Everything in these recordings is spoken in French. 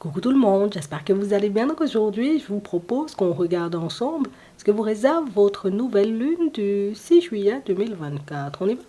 Coucou tout le monde, j'espère que vous allez bien. Donc aujourd'hui, je vous propose qu'on regarde ensemble ce que vous réserve votre nouvelle lune du 6 juillet 2024. On y va?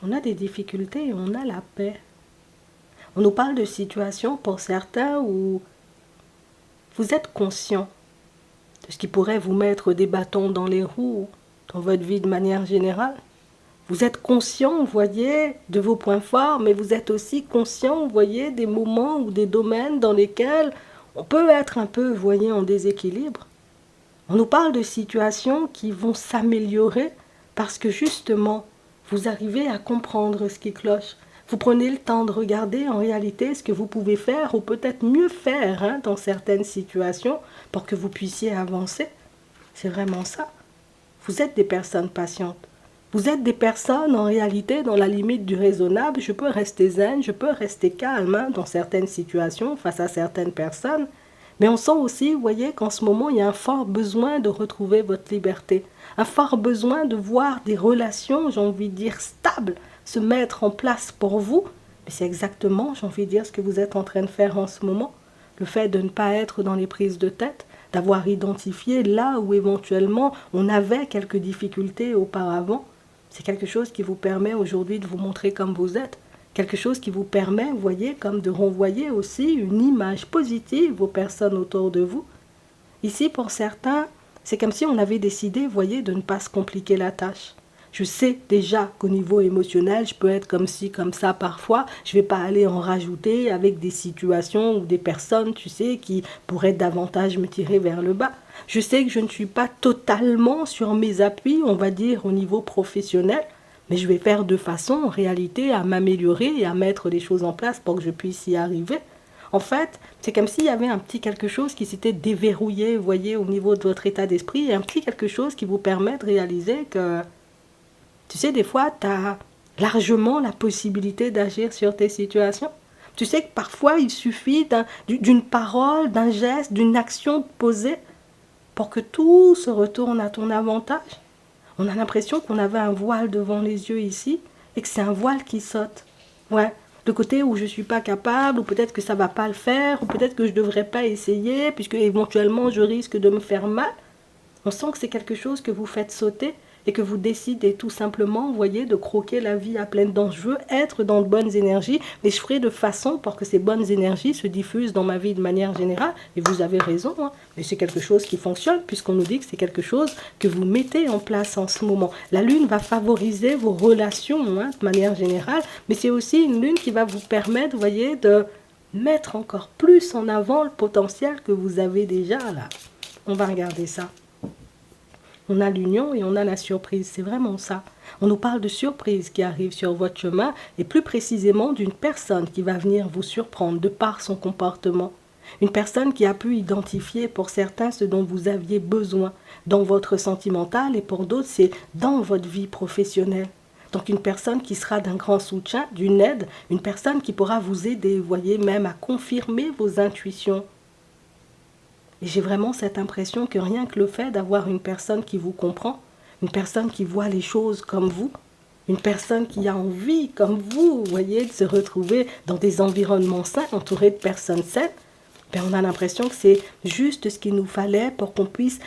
On a des difficultés et on a la paix. On nous parle de situations pour certains où vous êtes conscient de ce qui pourrait vous mettre des bâtons dans les roues dans votre vie de manière générale. Vous êtes conscient, vous voyez, de vos points forts, mais vous êtes aussi conscient, vous voyez, des moments ou des domaines dans lesquels on peut être un peu, vous voyez, en déséquilibre. On nous parle de situations qui vont s'améliorer parce que justement, vous arrivez à comprendre ce qui cloche. Vous prenez le temps de regarder en réalité ce que vous pouvez faire ou peut-être mieux faire dans certaines situations pour que vous puissiez avancer. C'est vraiment ça. Vous êtes des personnes patientes. Vous êtes des personnes, en réalité, dans la limite du raisonnable. Je peux rester zen, je peux rester calme dans certaines situations, face à certaines personnes. Mais on sent aussi, vous voyez, qu'en ce moment, il y a un fort besoin de retrouver votre liberté. Un fort besoin de voir des relations, j'ai envie de dire, stables, se mettre en place pour vous. Mais c'est exactement, j'ai envie de dire, ce que vous êtes en train de faire en ce moment. Le fait de ne pas être dans les prises de tête, d'avoir identifié là où éventuellement on avait quelques difficultés auparavant. C'est quelque chose qui vous permet aujourd'hui de vous montrer comme vous êtes. Quelque chose qui vous permet, vous voyez, comme de renvoyer aussi une image positive aux personnes autour de vous. Ici, pour certains, c'est comme si on avait décidé, vous voyez, de ne pas se compliquer la tâche. Je sais déjà qu'au niveau émotionnel, je peux être comme ci, comme ça parfois. Je ne vais pas aller en rajouter avec des situations ou des personnes, tu sais, qui pourraient davantage me tirer vers le bas. Je sais que je ne suis pas totalement sur mes appuis, on va dire, au niveau professionnel. Mais je vais faire de façon, en réalité, à m'améliorer et à mettre des choses en place pour que je puisse y arriver. En fait, c'est comme s'il y avait un petit quelque chose qui s'était déverrouillé, vous voyez, au niveau de votre état d'esprit, et un petit quelque chose qui vous permet de réaliser que, tu sais, des fois, tu as largement la possibilité d'agir sur tes situations. Tu sais que parfois, il suffit d'une parole, d'un geste, d'une action posée pour que tout se retourne à ton avantage. On a l'impression qu'on avait un voile devant les yeux ici et que c'est un voile qui saute. Ouais, le côté où je ne suis pas capable, ou peut-être que ça ne va pas le faire, ou peut-être que je ne devrais pas essayer, puisque éventuellement je risque de me faire mal. On sent que c'est quelque chose que vous faites sauter et que vous décidez tout simplement, vous voyez, de croquer la vie à pleines dents. Je veux être dans de bonnes énergies, mais je ferai de façon pour que ces bonnes énergies se diffusent dans ma vie de manière générale. Et vous avez raison, mais c'est quelque chose qui fonctionne puisqu'on nous dit que c'est quelque chose que vous mettez en place en ce moment. La lune va favoriser vos relations de manière générale, mais c'est aussi une lune qui va vous permettre, vous voyez, de mettre encore plus en avant le potentiel que vous avez déjà là. On va regarder ça. On a l'union et on a la surprise, c'est vraiment ça. On nous parle de surprise qui arrive sur votre chemin et plus précisément d'une personne qui va venir vous surprendre de par son comportement. Une personne qui a pu identifier pour certains ce dont vous aviez besoin dans votre sentimental et pour d'autres c'est dans votre vie professionnelle. Donc une personne qui sera d'un grand soutien, d'une aide, une personne qui pourra vous aider, vous voyez, même à confirmer vos intuitions. Et j'ai vraiment cette impression que rien que le fait d'avoir une personne qui vous comprend, une personne qui voit les choses comme vous, une personne qui a envie, comme vous voyez, de se retrouver dans des environnements sains, entourés de personnes saines, ben on a l'impression que c'est juste ce qu'il nous fallait pour qu'on puisse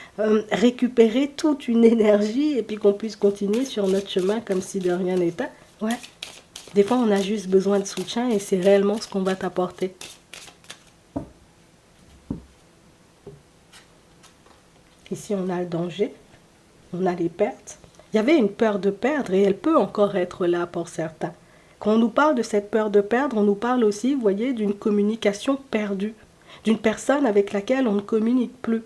récupérer toute une énergie et puis qu'on puisse continuer sur notre chemin comme si de rien n'était. Ouais. Des fois, on a juste besoin de soutien et c'est réellement ce qu'on va t'apporter. Ici, on a le danger, on a les pertes. Il y avait une peur de perdre et elle peut encore être là pour certains. Quand on nous parle de cette peur de perdre, on nous parle aussi, vous voyez, d'une communication perdue, d'une personne avec laquelle on ne communique plus.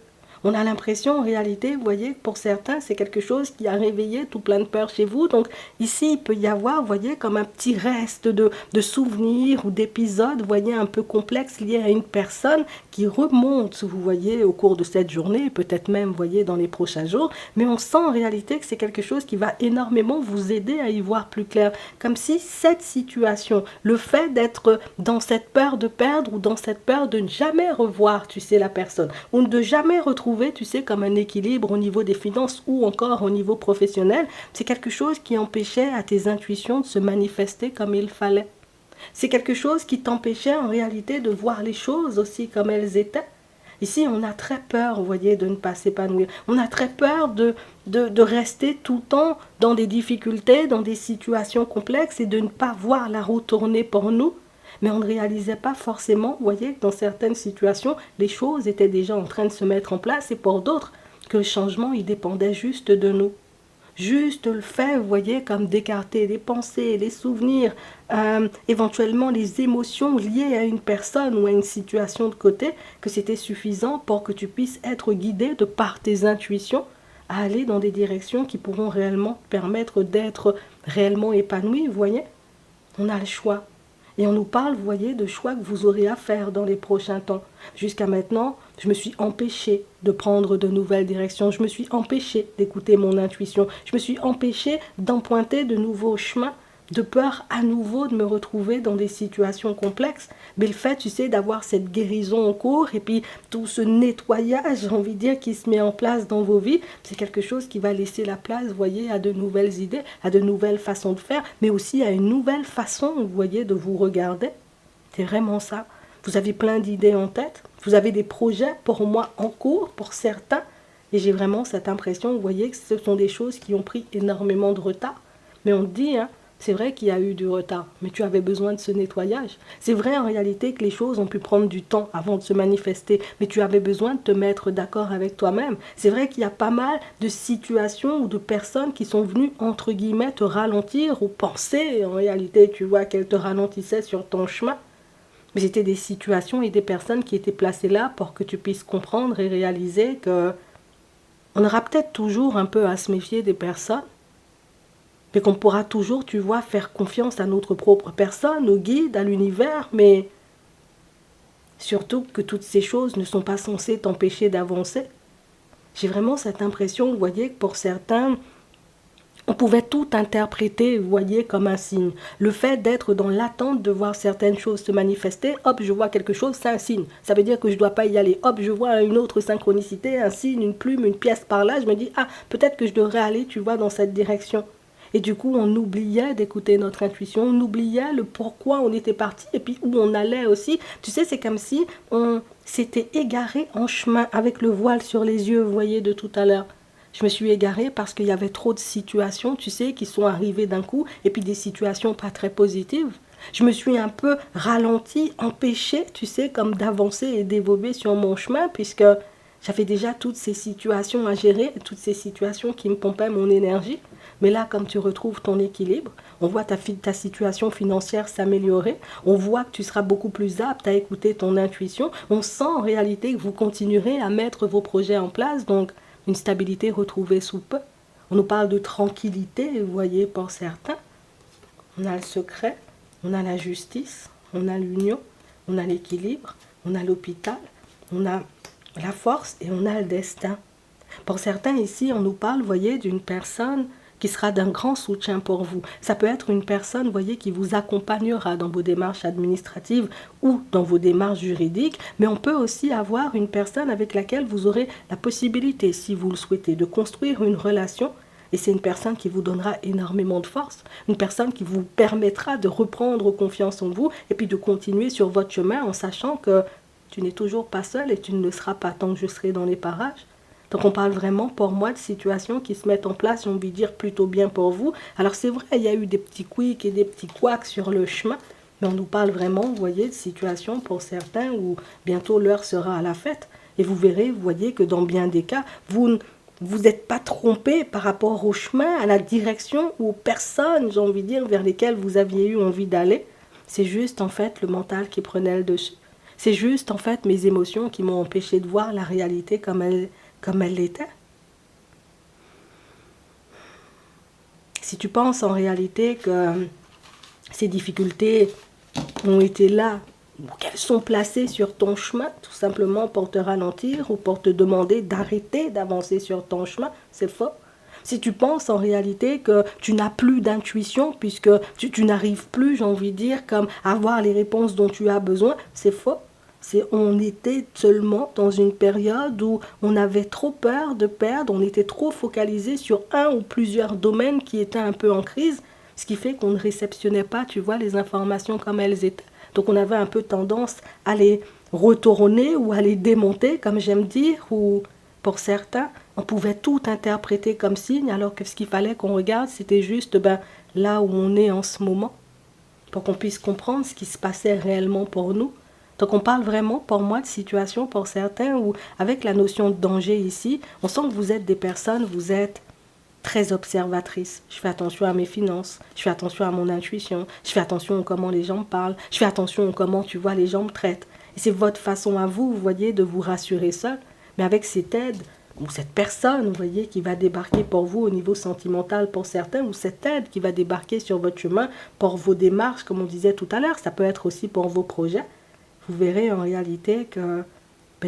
On a l'impression, en réalité, vous voyez, que pour certains, c'est quelque chose qui a réveillé tout plein de peur chez vous. Donc ici, il peut y avoir, vous voyez, comme un petit reste de souvenirs ou d'épisodes, vous voyez, un peu complexes liés à une personne qui remonte, vous voyez, au cours de cette journée, peut-être même, vous voyez, dans les prochains jours. Mais on sent en réalité que c'est quelque chose qui va énormément vous aider à y voir plus clair. Comme si cette situation, le fait d'être dans cette peur de perdre ou dans cette peur de ne jamais revoir, tu sais, la personne, ou de jamais retrouver, tu sais, comme un équilibre au niveau des finances ou encore au niveau professionnel, c'est quelque chose qui empêchait à tes intuitions de se manifester comme il fallait. C'est quelque chose qui t'empêchait en réalité de voir les choses aussi comme elles étaient. Ici, on a très peur, vous voyez, de ne pas s'épanouir. On a très peur de rester tout le temps dans des difficultés, dans des situations complexes et de ne pas voir la roue tourner pour nous. Mais on ne réalisait pas forcément, vous voyez, que dans certaines situations, les choses étaient déjà en train de se mettre en place et pour d'autres, que le changement, il dépendait juste de nous. Juste le fait, vous voyez, comme d'écarter les pensées, les souvenirs, éventuellement les émotions liées à une personne ou à une situation de côté, que c'était suffisant pour que tu puisses être guidé de par tes intuitions à aller dans des directions qui pourront réellement te permettre d'être réellement épanoui, vous voyez. On a le choix. Et on nous parle, vous voyez, de choix que vous aurez à faire dans les prochains temps. Jusqu'à maintenant, je me suis empêchée de prendre de nouvelles directions. Je me suis empêchée d'écouter mon intuition. Je me suis empêchée d'emprunter de nouveaux chemins, de peur à nouveau de me retrouver dans des situations complexes. Mais le fait, tu sais, d'avoir cette guérison en cours et puis tout ce nettoyage, j'ai envie de dire, qui se met en place dans vos vies, c'est quelque chose qui va laisser la place, vous voyez, à de nouvelles idées, à de nouvelles façons de faire, mais aussi à une nouvelle façon, vous voyez, de vous regarder. C'est vraiment ça. Vous avez plein d'idées en tête, vous avez des projets pour moi en cours, pour certains, et j'ai vraiment cette impression, vous voyez, que ce sont des choses qui ont pris énormément de retard. Mais on dit, hein, c'est vrai qu'il y a eu du retard, mais tu avais besoin de ce nettoyage. C'est vrai en réalité que les choses ont pu prendre du temps avant de se manifester, mais tu avais besoin de te mettre d'accord avec toi-même. C'est vrai qu'il y a pas mal de situations ou de personnes qui sont venues, entre guillemets, te ralentir ou penser, en réalité, tu vois, qu'elles te ralentissaient sur ton chemin. Mais c'était des situations et des personnes qui étaient placées là pour que tu puisses comprendre et réaliser que on aura peut-être toujours un peu à se méfier des personnes, mais qu'on pourra toujours, tu vois, faire confiance à notre propre personne, au guide, à l'univers, mais surtout que toutes ces choses ne sont pas censées t'empêcher d'avancer. J'ai vraiment cette impression, vous voyez, que pour certains, on pouvait tout interpréter, vous voyez, comme un signe. Le fait d'être dans l'attente de voir certaines choses se manifester, hop, je vois quelque chose, c'est un signe. Ça veut dire que je ne dois pas y aller. Hop, je vois une autre synchronicité, un signe, une plume, une pièce par là. Je me dis, ah, peut-être que je devrais aller, tu vois, dans cette direction. Et du coup, on oubliait d'écouter notre intuition, on oubliait le pourquoi on était parti et puis où on allait aussi. Tu sais, c'est comme si on s'était égaré en chemin avec le voile sur les yeux, vous voyez, de tout à l'heure. Je me suis égarée parce qu'il y avait trop de situations, tu sais, qui sont arrivées d'un coup et puis des situations pas très positives. Je me suis un peu ralentie, empêchée, tu sais, comme d'avancer et d'évoluer sur mon chemin puisque j'avais déjà toutes ces situations à gérer, toutes ces situations qui me pompaient mon énergie. Mais là, comme tu retrouves ton équilibre, on voit ta situation financière s'améliorer, on voit que tu seras beaucoup plus apte à écouter ton intuition, on sent en réalité que vous continuerez à mettre vos projets en place, donc une stabilité retrouvée sous peu. On nous parle de tranquillité, vous voyez, pour certains. On a le secret, on a la justice, on a l'union, on a l'équilibre, on a l'hôpital, on a la force et on a le destin. Pour certains ici, on nous parle, vous voyez, d'une personne qui sera d'un grand soutien pour vous. Ça peut être une personne, vous voyez, qui vous accompagnera dans vos démarches administratives ou dans vos démarches juridiques, mais on peut aussi avoir une personne avec laquelle vous aurez la possibilité, si vous le souhaitez, de construire une relation. Et c'est une personne qui vous donnera énormément de force, une personne qui vous permettra de reprendre confiance en vous et puis de continuer sur votre chemin en sachant que tu n'es toujours pas seul et tu ne le seras pas tant que je serai dans les parages. Donc on parle vraiment pour moi de situations qui se mettent en place, j'ai envie de dire plutôt bien pour vous. Alors c'est vrai, il y a eu des petits quicks et des petits couacs sur le chemin, mais on nous parle vraiment, vous voyez, de situations pour certains où bientôt l'heure sera à la fête. Et vous verrez, vous voyez que dans bien des cas, vous n'êtes pas trompé par rapport au chemin, à la direction ou aux personnes, j'ai envie de dire, vers lesquelles vous aviez eu envie d'aller. C'est juste en fait le mental qui prenait le dessus. C'est juste en fait mes émotions qui m'ont empêché de voir la réalité comme elle comme elle l'était. Si tu penses en réalité que ces difficultés ont été là, ou qu'elles sont placées sur ton chemin, tout simplement pour te ralentir ou pour te demander d'arrêter d'avancer sur ton chemin, c'est faux. Si tu penses en réalité que tu n'as plus d'intuition, puisque tu n'arrives plus, j'ai envie de dire, comme à avoir les réponses dont tu as besoin, c'est faux. On était seulement dans une période où on avait trop peur de perdre, on était trop focalisé sur un ou plusieurs domaines qui étaient un peu en crise, ce qui fait qu'on ne réceptionnait pas, tu vois, les informations comme elles étaient. Donc on avait un peu tendance à les retourner ou à les démonter, comme j'aime dire, ou pour certains, on pouvait tout interpréter comme signe, alors que ce qu'il fallait qu'on regarde, c'était juste là où on est en ce moment, pour qu'on puisse comprendre ce qui se passait réellement pour nous. Donc on parle vraiment, pour moi, de situations pour certains où, avec la notion de danger ici, on sent que vous êtes des personnes, vous êtes très observatrices. Je fais attention à mes finances, je fais attention à mon intuition, je fais attention à comment les gens me parlent, je fais attention à comment, tu vois, les gens me traitent. Et c'est votre façon à vous, vous voyez, de vous rassurer seul. Mais avec cette aide, ou cette personne, vous voyez, qui va débarquer pour vous au niveau sentimental pour certains, ou cette aide qui va débarquer sur votre chemin pour vos démarches, comme on disait tout à l'heure, ça peut être aussi pour vos projets. Vous verrez en réalité que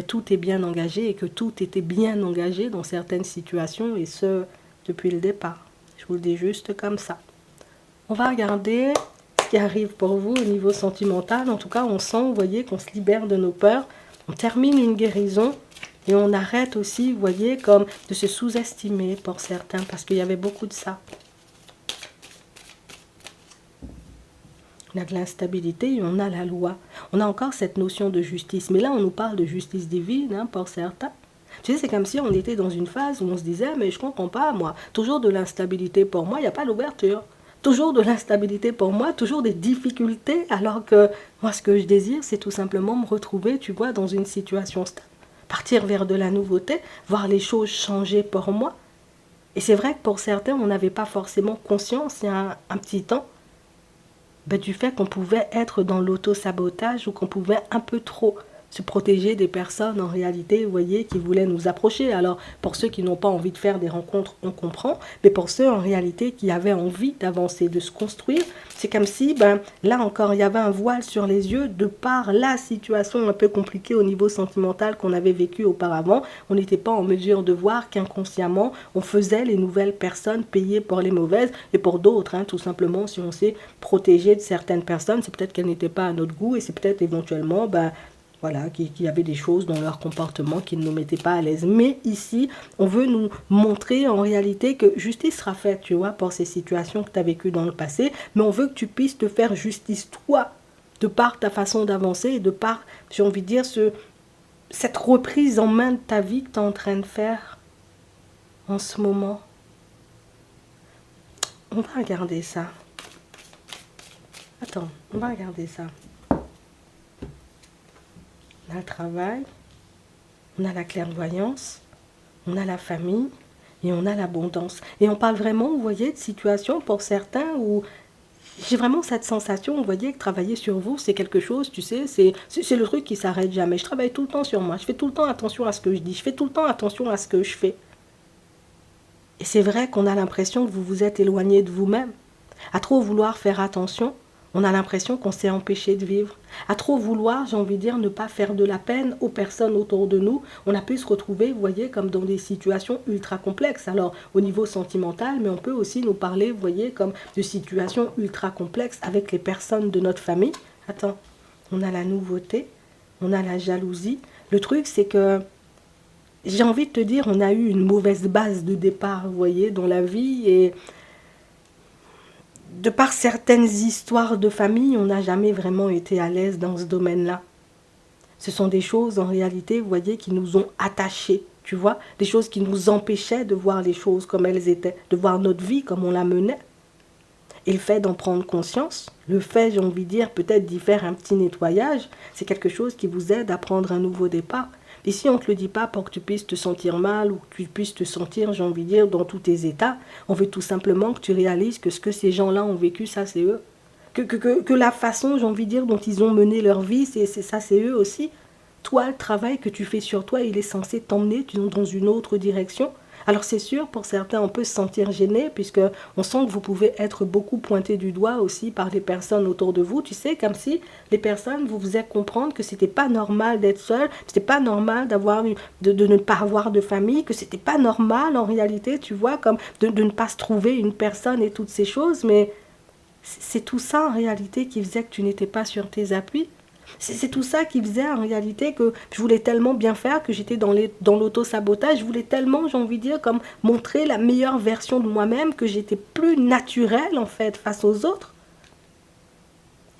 tout est bien engagé et que tout était bien engagé dans certaines situations, et ce, depuis le départ. Je vous le dis juste comme ça. On va regarder ce qui arrive pour vous au niveau sentimental. En tout cas, on sent, vous voyez, qu'on se libère de nos peurs. On termine une guérison et on arrête aussi, vous voyez, comme de se sous-estimer pour certains, parce qu'il y avait beaucoup de ça. On a de l'instabilité et on a la loi. On a encore cette notion de justice. Mais là, on nous parle de justice divine, hein, pour certains. Tu sais, c'est comme si on était dans une phase où on se disait, mais je comprends pas, moi. Toujours de l'instabilité pour moi, il n'y a pas d'ouverture. Toujours de l'instabilité pour moi, toujours des difficultés, alors que moi, ce que je désire, c'est tout simplement me retrouver, tu vois, dans une situation stable. Partir vers de la nouveauté, voir les choses changer pour moi. Et c'est vrai que pour certains, on n'avait pas forcément conscience, il y a un petit temps, du fait qu'on pouvait être dans l'auto-sabotage ou qu'on pouvait un peu trop se protéger des personnes en réalité, vous voyez, qui voulaient nous approcher. Alors, pour ceux qui n'ont pas envie de faire des rencontres, on comprend, mais pour ceux en réalité qui avaient envie d'avancer, de se construire, c'est comme si, là encore, il y avait un voile sur les yeux de par la situation un peu compliquée au niveau sentimental qu'on avait vécu auparavant. On n'était pas en mesure de voir qu'inconsciemment, on faisait les nouvelles personnes payer pour les mauvaises, et pour d'autres, hein, tout simplement, si on s'est protégé de certaines personnes, c'est peut-être qu'elles n'étaient pas à notre goût, et c'est peut-être éventuellement, voilà, qu'il y avait des choses dans leur comportement qui ne nous mettaient pas à l'aise. Mais ici, on veut nous montrer en réalité que justice sera faite, tu vois, pour ces situations que tu as vécues dans le passé. Mais on veut que tu puisses te faire justice, toi, de par ta façon d'avancer et de par, j'ai envie de dire, cette reprise en main de ta vie que tu es en train de faire en ce moment. On va regarder ça. Attends, on va regarder ça. On a le travail, on a la clairvoyance, on a la famille et on a l'abondance. Et on parle vraiment, vous voyez, de situations pour certains où j'ai vraiment cette sensation, vous voyez, que travailler sur vous, c'est quelque chose, tu sais, c'est le truc qui s'arrête jamais. Je travaille tout le temps sur moi, je fais tout le temps attention à ce que je dis, je fais tout le temps attention à ce que je fais. Et c'est vrai qu'on a l'impression que vous vous êtes éloigné de vous-même. À trop vouloir faire attention, on a l'impression qu'on s'est empêché de vivre. À trop vouloir, j'ai envie de dire, ne pas faire de la peine aux personnes autour de nous, on a pu se retrouver, vous voyez, comme dans des situations ultra complexes. Alors, au niveau sentimental, mais on peut aussi nous parler, vous voyez, comme de situations ultra complexes avec les personnes de notre famille. Attends, on a la nouveauté, on a la jalousie. Le truc, c'est que, j'ai envie de te dire, on a eu une mauvaise base de départ, vous voyez, dans la vie, et de par certaines histoires de famille, on n'a jamais vraiment été à l'aise dans ce domaine-là. Ce sont des choses, en réalité, vous voyez, qui nous ont attachés, tu vois, des choses qui nous empêchaient de voir les choses comme elles étaient, de voir notre vie comme on la menait. Et le fait d'en prendre conscience, le fait, j'ai envie de dire, peut-être d'y faire un petit nettoyage, c'est quelque chose qui vous aide à prendre un nouveau départ. Ici, on ne te le dit pas pour que tu puisses te sentir mal ou que tu puisses te sentir, j'ai envie de dire, dans tous tes états. On veut tout simplement que tu réalises que ce que ces gens-là ont vécu, ça c'est eux. Que la façon, j'ai envie de dire, dont ils ont mené leur vie, c'est ça, c'est eux aussi. Toi, le travail que tu fais sur toi, il est censé t'emmener dans une autre direction. Alors c'est sûr, pour certains, on peut se sentir gêné, puisque on sent que vous pouvez être beaucoup pointé du doigt aussi par les personnes autour de vous. Tu sais, comme si les personnes vous faisaient comprendre que c'était pas normal d'être seul, c'était pas normal de ne pas avoir de famille, que c'était pas normal en réalité, tu vois, comme de ne pas se trouver une personne et toutes ces choses. Mais c'est tout ça en réalité qui faisait que tu n'étais pas sur tes appuis. C'est tout ça qui faisait en réalité que je voulais tellement bien faire que j'étais dans l'auto-sabotage. Je voulais tellement, j'ai envie de dire, comme montrer la meilleure version de moi-même, que j'étais plus naturelle en fait face aux autres.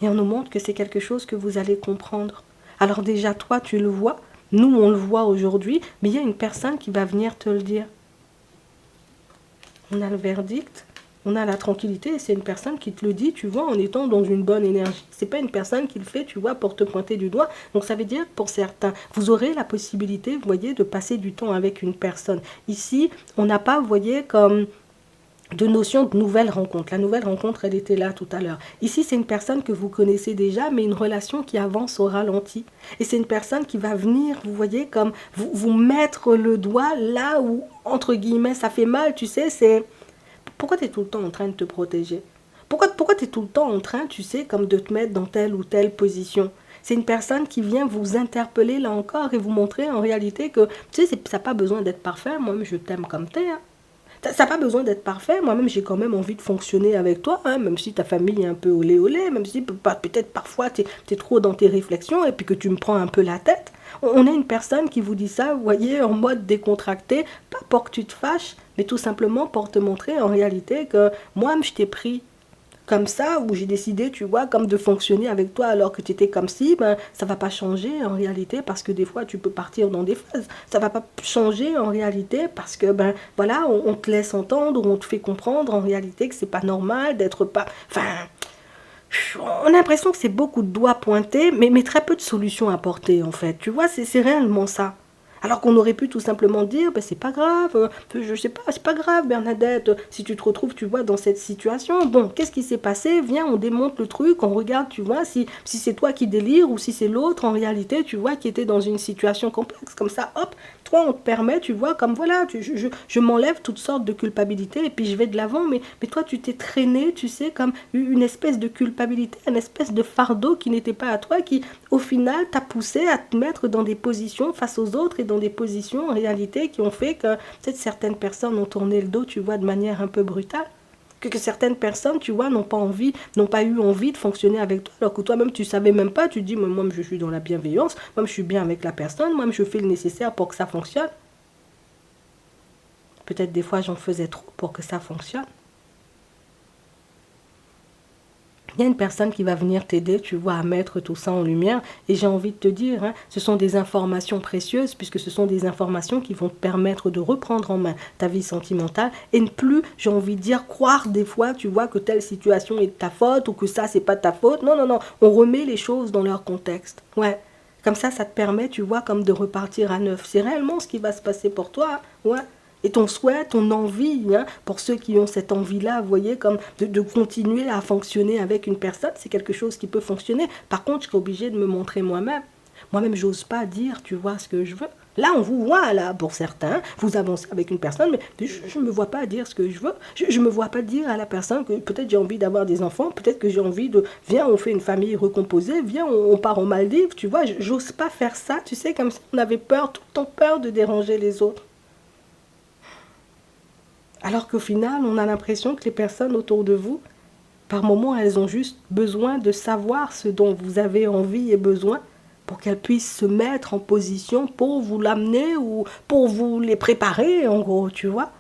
Et on nous montre que c'est quelque chose que vous allez comprendre. Alors déjà, toi, tu le vois. Nous, on le voit aujourd'hui. Mais il y a une personne qui va venir te le dire. On a le verdict. On a la tranquillité et c'est une personne qui te le dit, tu vois, en étant dans une bonne énergie. C'est pas une personne qui le fait, tu vois, pour te pointer du doigt. Donc ça veut dire que pour certains, vous aurez la possibilité, vous voyez, de passer du temps avec une personne. Ici, on n'a pas, vous voyez, comme de notion de nouvelle rencontre. La nouvelle rencontre, elle était là tout à l'heure. Ici, c'est une personne que vous connaissez déjà, mais une relation qui avance au ralenti. Et c'est une personne qui va venir, vous voyez, comme vous mettre le doigt là où, entre guillemets, ça fait mal, tu sais, c'est... Pourquoi tu es tout le temps en train de te protéger? Pourquoi tu es tout le temps en train, tu sais, comme de te mettre dans telle ou telle position? C'est une personne qui vient vous interpeller là encore et vous montrer en réalité que, tu sais, ça n'a pas besoin d'être parfait. Moi-même, je t'aime comme t'es. Hein. Ça n'a pas besoin d'être parfait. Moi-même, j'ai quand même envie de fonctionner avec toi, hein, même si ta famille est un peu olé olé, même si peut-être parfois tu es trop dans tes réflexions et puis que tu me prends un peu la tête. On a une personne qui vous dit ça, vous voyez, en mode décontracté, pas pour que tu te fâches, mais tout simplement pour te montrer en réalité que moi, je t'ai pris comme ça, où j'ai décidé, tu vois, comme de fonctionner avec toi alors que tu étais comme si, ben, ça va pas changer en réalité parce que des fois tu peux partir dans des phases. Ça va pas changer en réalité parce que, ben, voilà, on te laisse entendre, on te fait comprendre en réalité que c'est pas normal d'être pas... Enfin, on a l'impression que c'est beaucoup de doigts pointés, mais très peu de solutions apportées en fait. Tu vois, c'est réellement ça. Alors qu'on aurait pu tout simplement dire, ben, c'est pas grave, je sais pas, c'est pas grave Bernadette, si tu te retrouves, tu vois, dans cette situation, bon, qu'est-ce qui s'est passé? Viens, on démonte le truc, on regarde, tu vois, si c'est toi qui délire ou si c'est l'autre en réalité, tu vois, qui était dans une situation complexe. Comme ça, hop, toi, on te permet, tu vois, comme voilà, je m'enlève toutes sortes de culpabilités et puis je vais de l'avant, mais toi, tu t'es traîné, tu sais, comme une espèce de culpabilité, une espèce de fardeau qui n'était pas à toi, qui, au final, t'a poussé à te mettre dans des positions face aux autres et dans des positions en réalité qui ont fait que peut-être certaines personnes ont tourné le dos, tu vois, de manière un peu brutale. Que certaines personnes, tu vois, n'ont pas eu envie de fonctionner avec toi, alors que toi-même, tu savais même pas, tu dis, mais moi, je suis dans la bienveillance, moi, je suis bien avec la personne, moi, je fais le nécessaire pour que ça fonctionne. Peut-être des fois, j'en faisais trop pour que ça fonctionne. Il y a une personne qui va venir t'aider, tu vois, à mettre tout ça en lumière. Et j'ai envie de te dire, hein, ce sont des informations précieuses, puisque ce sont des informations qui vont te permettre de reprendre en main ta vie sentimentale et ne plus, j'ai envie de dire, croire des fois, tu vois, que telle situation est de ta faute ou que ça, c'est pas de ta faute. Non, non, non, on remet les choses dans leur contexte. Ouais. Comme ça te permet, tu vois, comme de repartir à neuf. C'est réellement ce qui va se passer pour toi. Hein. Ouais. Et ton souhait, ton envie, hein, pour ceux qui ont cette envie-là, vous voyez, comme de continuer à fonctionner avec une personne, c'est quelque chose qui peut fonctionner. Par contre, je serai obligée de me montrer moi-même. Moi-même, j'ose pas dire, tu vois, ce que je veux. Là, on vous voit, là, pour certains, vous avancez avec une personne, mais je ne me vois pas dire ce que je veux. Je ne me vois pas dire à la personne que peut-être j'ai envie d'avoir des enfants, peut-être que j'ai envie de, viens, on fait une famille recomposée, viens, on part aux Maldives, tu vois. J'ose pas faire ça, tu sais, comme si on avait peur, tout le temps peur de déranger les autres. Alors qu'au final, on a l'impression que les personnes autour de vous, par moments, elles ont juste besoin de savoir ce dont vous avez envie et besoin pour qu'elles puissent se mettre en position pour vous l'amener ou pour vous les préparer, en gros, tu vois.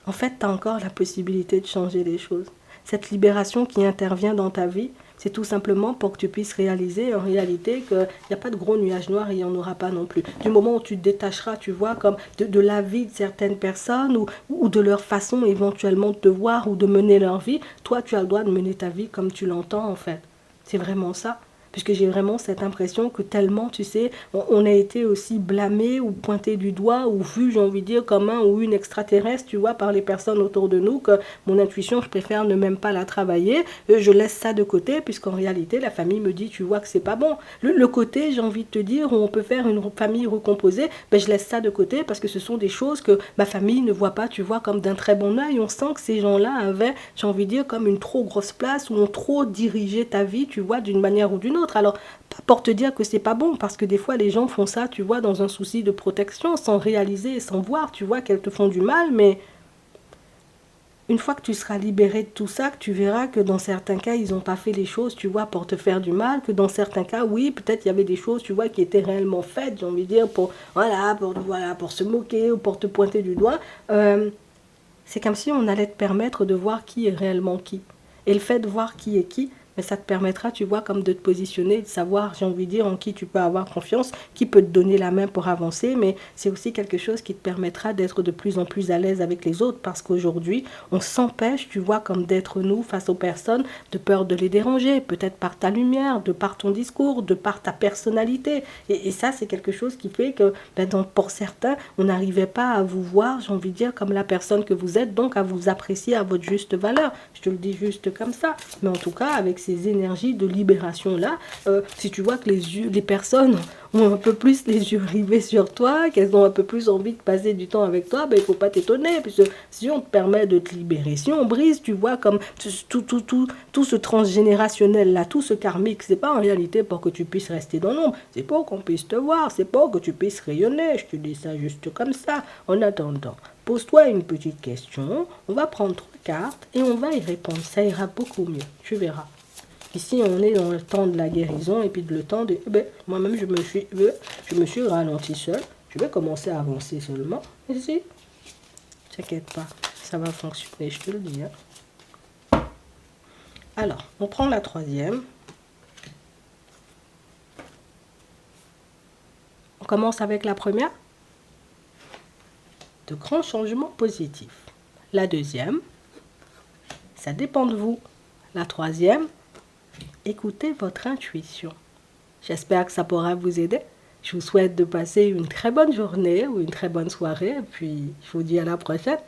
En fait, tu as encore la possibilité de changer les choses. Cette libération qui intervient dans ta vie, c'est tout simplement pour que tu puisses réaliser en réalité qu'il n'y a pas de gros nuages noirs et il n'y en aura pas non plus. Du moment où tu te détacheras, tu vois, comme de la vie de certaines personnes ou de leur façon éventuellement de te voir ou de mener leur vie, toi, tu as le droit de mener ta vie comme tu l'entends en fait. C'est vraiment ça. puisque j'ai vraiment cette impression que tellement, tu sais, on a été aussi blâmé ou pointé du doigt ou vu, j'ai envie de dire, comme un ou une extraterrestre, tu vois, par les personnes autour de nous, que mon intuition, je préfère ne même pas la travailler, je laisse ça de côté, puisqu'en réalité, la famille me dit, tu vois que c'est pas bon. Le côté, j'ai envie de te dire, où on peut faire une famille recomposée, ben, je laisse ça de côté parce que ce sont des choses que ma famille ne voit pas, tu vois, comme d'un très bon œil. On sent que ces gens-là avaient, j'ai envie de dire, comme une trop grosse place ou ont trop dirigé ta vie, tu vois, d'une manière ou d'une autre. Alors, pas pour te dire que c'est pas bon, parce que des fois, les gens font ça, tu vois, dans un souci de protection, sans réaliser et sans voir, tu vois, qu'elles te font du mal, mais une fois que tu seras libéré de tout ça, que tu verras que dans certains cas, ils n'ont pas fait les choses, tu vois, pour te faire du mal, que dans certains cas, oui, peut-être il y avait des choses, tu vois, qui étaient réellement faites, j'ai envie de dire, voilà, pour se moquer ou pour te pointer du doigt. C'est comme si on allait te permettre de voir qui est réellement qui. Et le fait de voir qui est qui, mais ça te permettra, tu vois, comme de te positionner, de savoir, j'ai envie de dire, en qui tu peux avoir confiance, qui peut te donner la main pour avancer, mais c'est aussi quelque chose qui te permettra d'être de plus en plus à l'aise avec les autres, parce qu'aujourd'hui, on s'empêche, tu vois, comme d'être nous face aux personnes, de peur de les déranger, peut-être par ta lumière, de par ton discours, de par ta personnalité. Et ça, c'est quelque chose qui fait que, ben, pour certains, on n'arrivait pas à vous voir, j'ai envie de dire, comme la personne que vous êtes, donc à vous apprécier à votre juste valeur. Je te le dis juste comme ça. Mais en tout cas, avec ces énergies de libération-là, si tu vois que les personnes ont un peu plus les yeux rivés sur toi, qu'elles ont un peu plus envie de passer du temps avec toi, ben, il ne faut pas t'étonner, puisque si on te permet de te libérer, si on brise, tu vois, comme tout ce transgénérationnel-là, tout ce karmique, c'est pas en réalité pour que tu puisses rester dans l'ombre, c'est pour qu'on puisse te voir, c'est pour que tu puisses rayonner, je te dis ça juste comme ça. En attendant, pose-toi une petite question, on va prendre 3 cartes et on va y répondre, ça ira beaucoup mieux, tu verras. Ici, on est dans le temps de la guérison et puis le temps de... moi-même, je me suis ralenti seul. Je vais commencer à avancer seulement. Ici, t'inquiète pas, ça va fonctionner, je te le dis. Hein. Alors, on prend la 3e. On commence avec la première. De grands changements positifs. La 2e, ça dépend de vous. La 3e, écoutez votre intuition. J'espère que ça pourra vous aider. Je vous souhaite de passer une très bonne journée ou une très bonne soirée. Et puis, je vous dis à la prochaine.